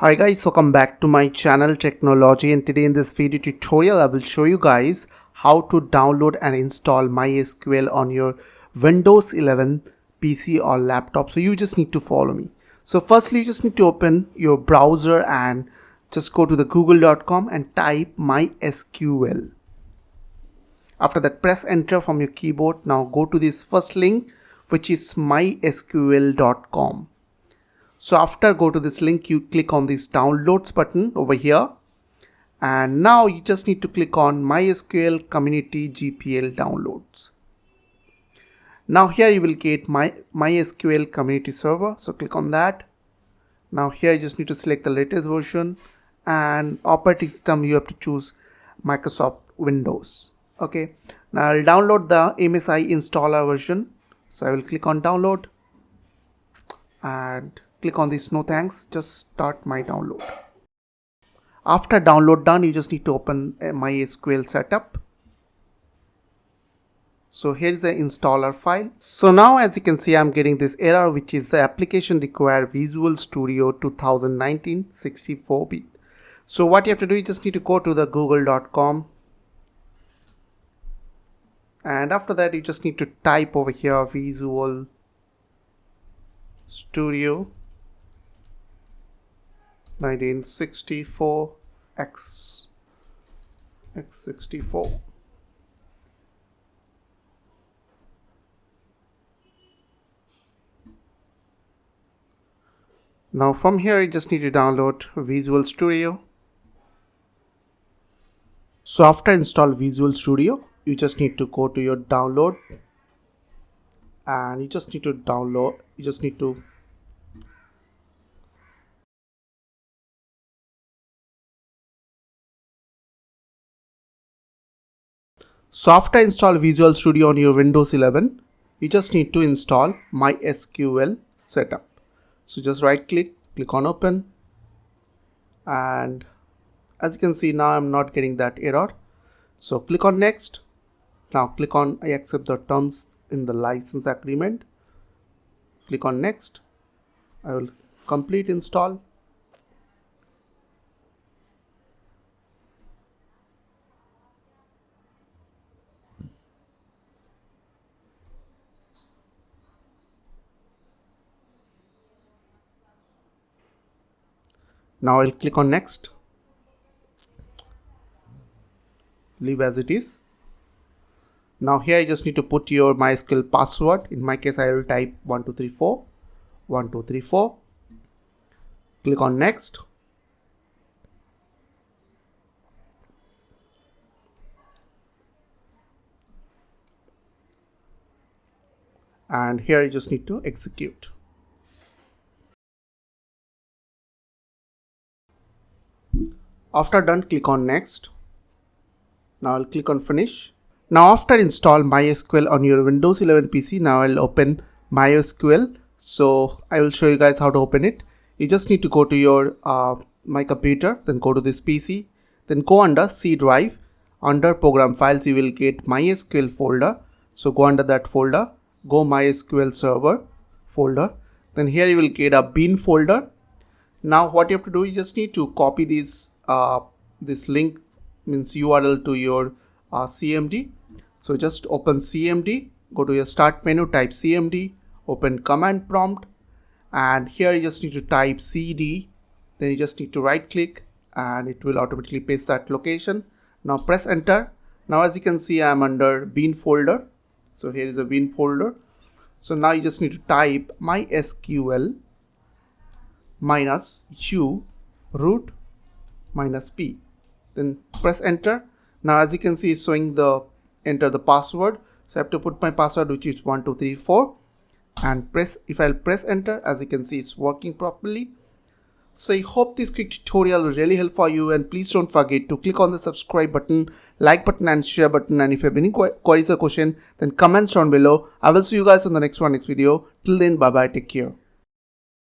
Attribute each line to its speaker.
Speaker 1: Hi guys, welcome back to my channel Technology, and today in this video tutorial I will show you guys how to download and install MySQL on your Windows 11 PC or laptop. So you just need to follow me. So firstly you just need to open your browser and just go to the google.com and type MySQL. After that press enter from your keyboard. Now go to this first link, which is mysql.com. So after go to this link, you click on this downloads button over here, and now you just need to click on MySQL Community GPL downloads. Now here you will get MySQL Community Server, so click on that. Now here you just need to select the latest version, and operating system you have to choose Microsoft Windows. Okay, now I'll download the MSI installer version, so I will click on download and click on this no thanks, just start my download. After download done, you just need to open MySQL setup. So here is the installer file. So now as you can see, I'm getting this error, which is the application require Visual Studio 2019 64-bit. So what you have to do, you just need to go to the google.com, and after that you just need to type over here Visual Studio 1964 x64. Now from here you just need to download Visual Studio. So after install Visual Studio, you just need to go to your download, and you just need to download, So after install Visual Studio on your Windows 11, you just need to install MySQL setup. So just right click on open, and as you can see now I'm not getting that error. So click on next. Now click on I accept the terms in the license agreement. Click on next. I will complete install. Now I'll click on next. Leave as it is. Now here you just need to put your MySQL password. In my case I will type 1234. Click on next. And here you just need to execute. After done, click on next. Now I'll click on finish. Now after install MySQL on your Windows 11 PC, now I'll open MySQL. So I will show you guys how to open it. You just need to go to your my computer, then go to this PC, then go under C drive. Under program files you will get MySQL folder. So go under that folder, go MySQL server folder. Then here you will get a bin folder. Now what you have to do, you just need to copy this link, means URL to your CMD. So just open CMD, go to your start menu, type CMD, open command prompt, and here you just need to type CD. Then you just need to right click and it will automatically paste that location. Now press enter. Now as you can see I am under bin folder. So here is a bin folder. So now you just need to type MySQL -u root -p, then press enter. Now as you can see it's showing the enter the password, so I have to put my password, which is 1234, and if I'll press enter, as you can see it's working properly. So I hope this quick tutorial will really help for you, and please don't forget to click on the subscribe button, like button and share button, and if you have any queries or question, then comments down below. I will see you guys on the next video. Till then, bye bye, take care.